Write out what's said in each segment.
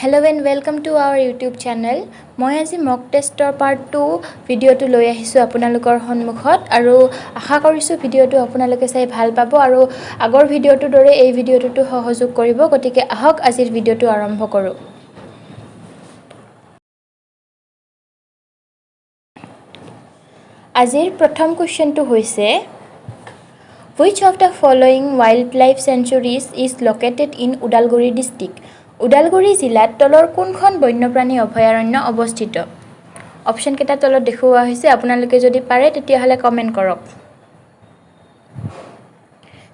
Hello and welcome to our YouTube channel. মই আজি mock testৰ part 2 ভিডিওটো লৈ আহিছো আপোনালোকৰ সন্মুখত আৰু আশা কৰিছো ভিডিওটো আপোনালোকে চাই ভাল পাব আৰু আগৰ ভিডিওটোৰ দৰে এই ভিডিওটো সহযোগ কৰিব গতিকে আহক আজিৰ ভিডিওটো আৰম্ভ কৰো। আজিৰ প্ৰথম কোৱেশ্চনটো হৈছে Which of the following wildlife sanctuaries is located in Udalguri district? Udalguri জিলাত তলৰ কোনখন বন্যপ্ৰাণী অভয়াৰণ্য অৱস্থিত? অপচন কেইটা তলত দেখুওৱা হৈছে আপোনালোকে যদি পাৰে তেতিয়াহলে কমেন্ট কৰক।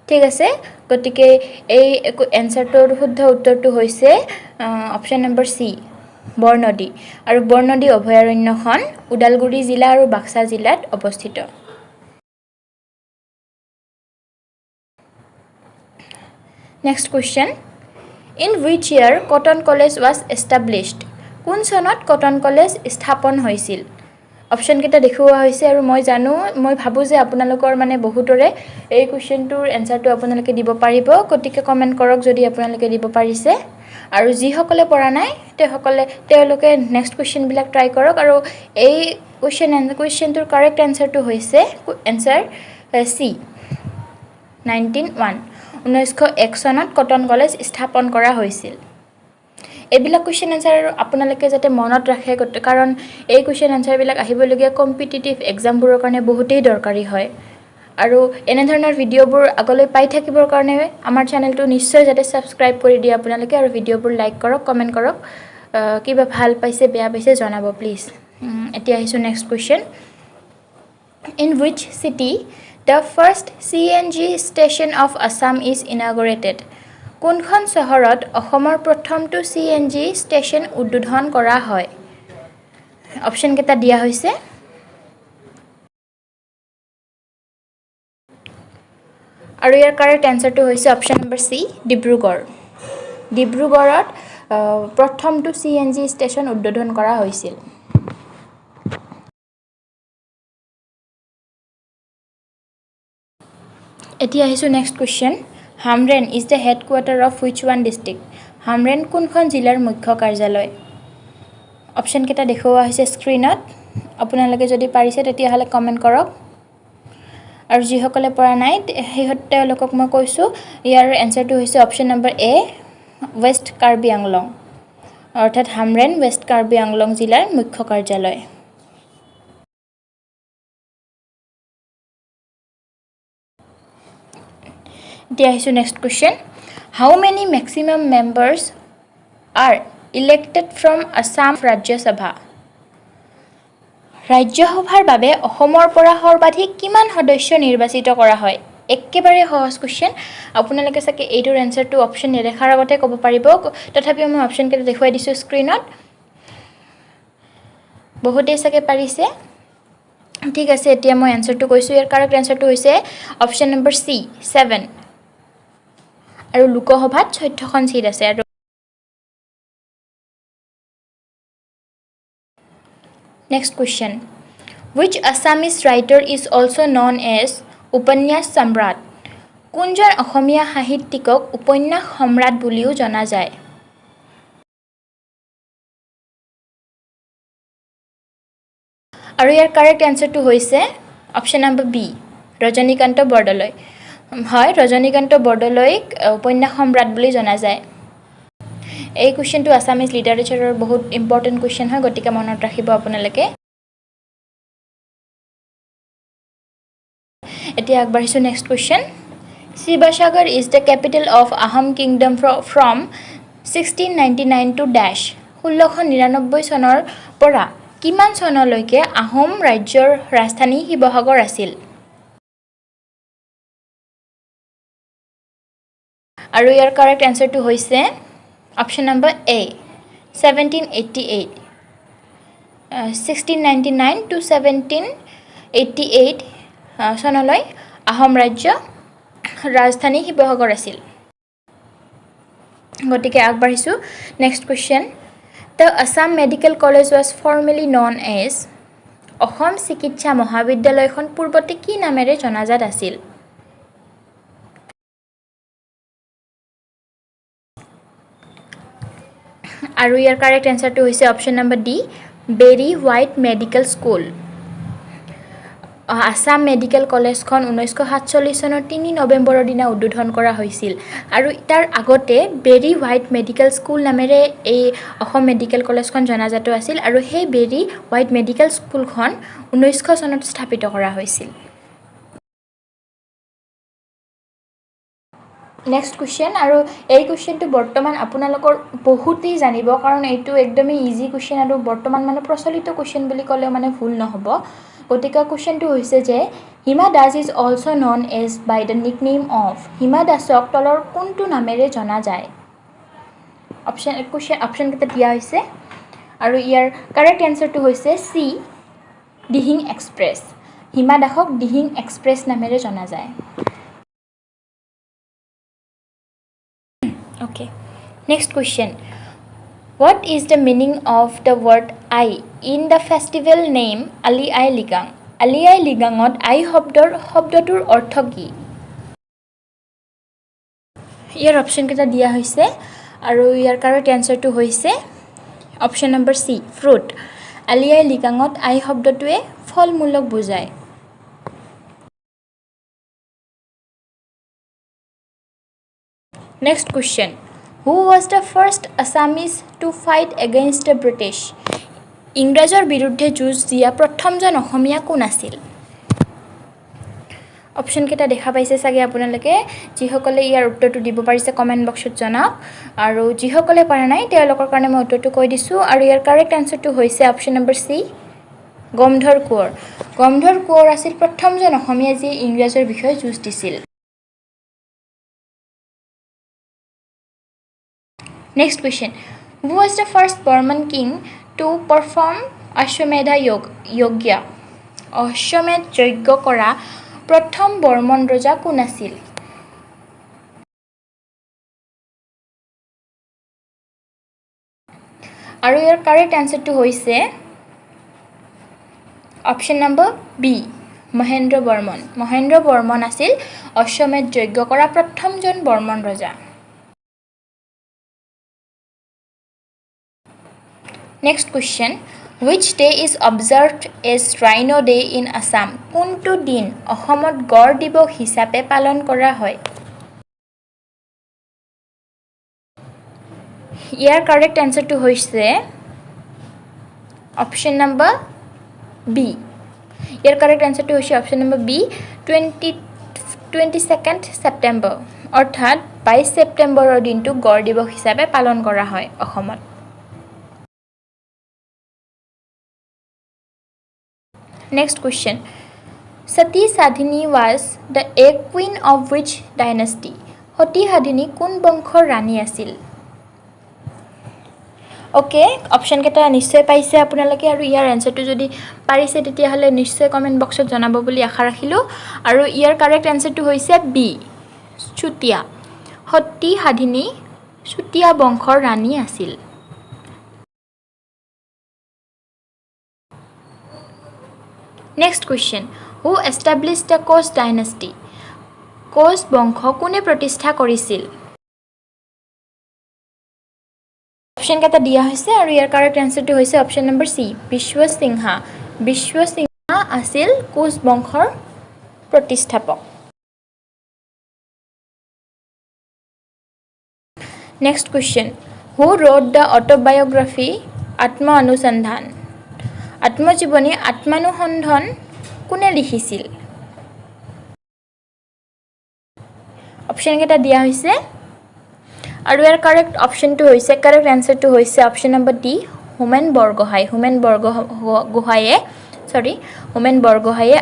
ঠিক আছে গতিকে এই এনসাৰটোৰ শুদ্ধ উত্তৰটো হৈছে অপচন নম্বৰ সি বৰনদী আৰু বৰনদী অভয়াৰণ্যখন উদালগুৰি জিলা আৰু বাক্সা জিলাত অৱস্থিত। Next question. In which year Cotton College was established? কোন চনত কটন কলেজ স্থাপন হৈছিল? অপচন কেইটা দেখুওৱা হৈছে আৰু মই ভাবো যে আপোনালোকৰ মানে বহুতৰে এই কোৱেশ্চনটোৰ এনসাৰটো আপোনালোকে দিব পাৰিব গতিকে কমেন্ট কৰক যদি আপোনালোকে দিব পাৰিছে আৰু যি সকলে পৰা নাই তেওঁলোকে নেক্সট কোৱেশ্চন বিলাক ট্ৰাই কৰক আৰু এই কোৱেশ্চনটোৰ কাৰেক্ট এনসাৰটো হৈছে এনসাৰ সি 1901 চনত কটন কলেজ স্থাপন কৰা হৈছিল। এইবিলাক কোৱেশ্চন আনসাৰ আপোনালোকে যাতে মনত ৰাখে কাৰণ এই কোৱেশ্চন আনসাৰ বিলাক আহিবলগীয়া কম্পিটিটিভ এক্সামবোৰৰ কাৰণে বহুতেই দৰকাৰী হয় আৰু এনে ধৰণৰ ভিডিওবোৰ আগলৈ পাই থাকিবৰ কাৰণে আমাৰ চেনেলটো নিশ্চয় যাতে সাবস্ক্ৰাইব কৰি দিয়ে আপোনালোকে আৰু ভিডিওবোৰ লাইক কৰক কমেন্ট কৰক কিবা ভাল পাইছে বেয়া পাইছে জনাব প্লিজ। এতিয়া আহিছো next question In which city the first CNG station of Assam is inaugurated? কোনখন চহৰত অসমৰ প্ৰথমটো CNG ষ্টেচন উদ্বোধন কৰা হয়? অপচন কেইটা দিয়া হৈছে আৰু ইয়াৰ কাৰেক্ট এনসাৰটো হৈছে অপচন নম্বৰ সি ডিব্ৰুগড়। ডিব্ৰুগড়ত প্ৰথমটো CNG ষ্টেচন উদ্বোধন কৰা হৈছিল। এতিয়া আহিছো next question Hamren is the headquarter of which one district? Hamren কোনখন জিলাৰ মুখ্য কাৰ্যালয়? অপচন কেইটা দেখুওৱা হৈছে স্ক্ৰিনত আপোনালোকে যদি পাৰিছে তেতিয়াহলে কমেন্ট কৰক আৰু যি সকলে পৰা নাই তেওঁলোকক মই কৈছো ইয়াৰ এনসাৰটো হৈছে অপচন নম্বৰ এ ওয়েস্ট কাৰ্বি আংলং অৰ্থাৎ হামৰেন ওয়েস্ট কাৰ্বি আংলং জিলাৰ মুখ্য কাৰ্যালয়। Here is next question. How many maximum members are elected from Assam Rajya Sabha? Rajya Sabhar বাবে অসমৰ পৰা সৰ্বাধিক কিমান সদস্য নিৰ্বাচিত কৰা হয়? একেবাৰে সহজ কোৱেশ্চন আপোনালোকে সাকে এইটোৰ এনসাৰটো অপচন নেদেখাৰ আগতে ক'ব পাৰিব তথাপিও মই অপচন কেইটা দেখুৱাই দিছো স্ক্ৰিনত বহুতেই সাকে পাৰিছে ঠিক আছে এতিয়া মই এনসাৰটো কৈছো ইয়াৰ কাৰেক্ট এনসাৰটো হৈছে অপচন নম্বৰ সি 7 আৰু লোকসভাত 14খন সিট আছে আৰু Next question. Which Assamese writer is also known as উপন্যাস সম্ৰাট? কোনজন অসমীয়া সাহিত্যিকক উপন্যাস সম্ৰাট বুলিও জনা যায়? আৰু ইয়াৰ কাৰেক্ট এনসাৰটো হৈছে option number B Rajanikanta Bordoloi. হয় ৰজনীকান্ত বৰদলৈক উপন্যাস সম্ৰাট বুলি জনা যায়। এই কোৱেশ্চনটো আসামিজ লিটাৰেচাৰৰ বহুত ইম্পৰ্টেন্ট কোৱেশ্চন হয় গতিকে মনত ৰাখিব আপোনালোকে। এতিয়া আগবাঢ়িছো next question Sivasagar is the capital of Ahom kingdom from 1699 to dash 1699 চনৰ পৰা কিমান চনলৈকে আহোম ৰাজ্যৰ ৰাজধানী শিৱসাগৰ আছিল? আৰু ইয়াৰ কাৰেক্ট এনসাৰটো হৈছে অপচন নম্বৰ এ 1788 1699 to 1788 চনলৈ আহোম ৰাজ্য ৰাজধানী শিৱসাগৰ আছিল। গতিকে আগবাঢ়িছো next question The Assam Medical College was formerly known as Assam চিকিৎসা মহাবিদ্যালয়খন পূৰ্বতে কি নামেৰে জনাজাত আছিল? আৰু ইয়াৰ কাৰেক্ট এনসাৰটো হৈছে অপশন নম্বৰ ডি বেৰি white medical school Assam medical কলেজখন 1947 চনৰ 3 নৱেম্বৰৰ দিনা উদ্বোধন কৰা হৈছিল আৰু তাৰ আগতে বেৰি হোৱাইট মেডিকেল স্কুল নামেৰে এই অসম মেডিকেল কলেজখন জনাজাত আছিল আৰু সেই বেৰি হোৱাইট মেডিকেল স্কুলখন 1900 চনত স্থাপিত কৰা হৈছিল নেক্সট কোৱেশ্চন আৰু এই কোৱেশ্চনটো বৰ্তমান আপোনালোকৰ বহুতেই জানিব কাৰণ এইটো একদমই ইজি কোৱেশ্চন আৰু বৰ্তমান মানে প্ৰচলিত কোৱেশ্চন বুলি ক'লেও মানে ভুল নহ'ব গতিকে কোৱেশ্চনটো হৈছে যে Hima Das is also known as by the nickname of Hima দাসক তলৰ কোনটো নামেৰে জনা যায় অপশন কেইটা দিয়া হৈছে আৰু ইয়াৰ কাৰেক্ট এনসাৰটো হৈছে সি দিহিং এক্সপ্ৰেছ হিমা দাসক দিহিং এক্সপ্ৰেছ নামেৰে জনা যায় Okay. Next question. What is the meaning of the word I in the festival name Ali Ai Ligang? Ali Ai Ligangot I শব্দটোৰ অৰ্থ কি? ইয়াৰ অপশন কেইটা দিয়া হৈছে আৰু ইয়াৰ কাৰেক্ট এনসাৰটো হৈছে option number C fruit Ali Ai Ligangot I শব্দটোৱে ফলমূলক বুজায় Next question. Who was the first Assamese to fight against the British? ইংৰাজৰ বিৰুদ্ধে যুঁজ দিয়া প্ৰথমজন অসমীয়া কোন আছিল? অপশন কেইটা দেখা পাইছে চাগে আপোনালোকে যিসকলে ইয়াৰ উত্তৰটো দিব পাৰিছে কমেন্ট বক্সত জনাওক আৰু যিসকলে পৰা নাই তেওঁলোকৰ কাৰণে মই উত্তৰটো কৈ দিছো আৰু ইয়াৰ কাৰেক্ট আনসাৰটো হৈছে অপশন নম্বৰ সি গমধৰ কোঁৱৰ আছিল প্ৰথমজন অসমীয়া যি ইংৰাজৰ বিষয়ে যুঁজ দিছিল Next question. Who was the first Burman king to perform Ashwamedha Yogya? Ashwamed Yogya কৰা প্ৰথম বৰ্মন ৰজা কোন আছিল? আৰু ইয়াৰ কাৰেক্ট আনসাৰটো হৈছে option number B Mahendra Barman আছিল অশ্বমেধ যজ্ঞ কৰা প্ৰথমজন বৰ্মন ৰজা Next question. Which day is observed as Rhino Day in Assam? কোনটো দিন অসমত গড় দিৱস হিচাপে পালন কৰা হয়? ইয়াৰ কাৰেক্ট আনসাৰটো হৈছে অপশন নম্বৰ বি ইয়াৰ কাৰেক্ট আনসাৰটো হৈছে option number B 22nd September অৰ্থাৎ 22 ছেপ্টেম্বৰৰ দিনটো গড় দিৱস হিচাপে পালন কৰা হয় অসমত Next question. Sati Sadhini was the egg queen of which dynasty? Sati Sadhini কোন বংশৰ ৰাণী আছিল? Okay, option কেইটা নিশ্চয় পাইছে আপোনালোকে আৰু ইয়াৰ আনসাৰটো যদি পাৰিছে তেতিয়া হলে নিশ্চয় কমেন্ট বক্সত জনাব বুলি আশা ৰাখিলো আৰু ইয়াৰ কাৰেক্ট আনসাৰটো হৈছে বি চুতিয়া সতী সাধিনী চুতিয়া বংশৰ ৰাণী আছিল Next question. Who established the Koch dynasty? Koch বংশ কোনে প্ৰতিষ্ঠা কৰিছিল? অপশন কেইটা দিয়া হৈছে আৰু ইয়াৰ কাৰেক্ট আনসাৰটো হৈছে অপশন নম্বৰ সি বিশ্বসিংহা আছিল কোচ বংশৰ প্ৰতিষ্ঠাপক Next question. Who wrote the autobiography আত্মঅনুসন্ধান আত্মজীৱনী আত্মানুসন্ধান কোনে লিখিছিল অপশন কেইটা দিয়া হৈছে আৰু ইয়াৰ কাৰেক্ট আনসাৰটো হৈছে অপশন নম্বৰ ডি হোমেন বৰগোহাঁয়ে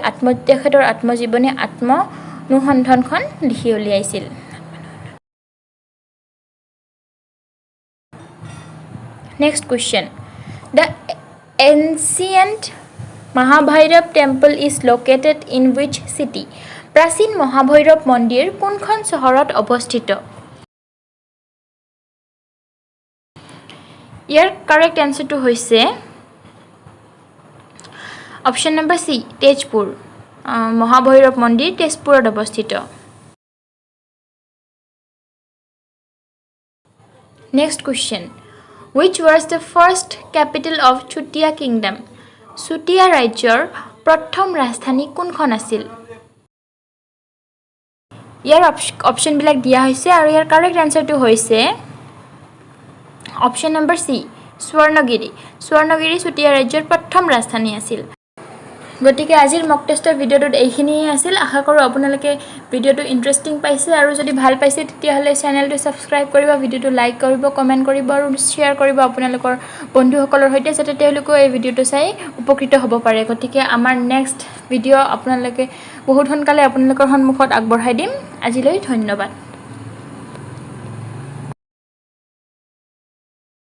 তেখেতৰ আত্মজীৱনী আত্মনুসন্ধানখন লিখি উলিয়াইছিল Next question. The ancient Mahabhairav temple is located in which city? প্ৰাচীন মহাভৈৰৱ মন্দিৰ কোনখন চহৰত অৱস্থিত? ইয়াৰ কাৰেক্ট আনসাৰটো হৈছে অপশন নম্বৰ সি তেজপুৰ মহাভৈৰৱ মন্দিৰ তেজপুৰত অৱস্থিত Next question. Which was the first capital of Chutia Kingdom? Chutia ৰাজ্যৰ প্ৰথম ৰাজধানী কোনখন আছিল? ইয়াৰ অপশ্যনবিলাক দিয়া হৈছে আৰু ইয়াৰ কাৰেক্ট আনসাৰটো হৈছে অপশ্যন নম্বৰ সি স্বৰ্ণগিৰি চুটিয়া ৰাজ্যৰ প্ৰথম ৰাজধানী আছিল গতিকে আজিৰ মক টেষ্টৰ ভিডিঅ'টোত এইখিনিয়ে আছিল আশা কৰোঁ আপোনালোকে ভিডিঅ'টো ইন্টাৰেষ্টিং পাইছে আৰু যদি ভাল পাইছে তেতিয়াহ'লে চেনেলটো সাবস্ক্ৰাইব কৰিব ভিডিঅ'টো লাইক কৰিব কমেন্ট কৰিব আৰু শ্বেয়াৰ কৰিব আপোনালোকৰ বন্ধুসকলৰ সৈতে যাতে তেওঁলোকেও এই ভিডিঅ'টো চাই উপকৃত হ'ব পাৰে গতিকে আমাৰ নেক্সট ভিডিঅ' আপোনালোকে বহুত সোনকালে আপোনালোকৰ সন্মুখত আগবঢ়াই দিম আজিলৈ ধন্যবাদ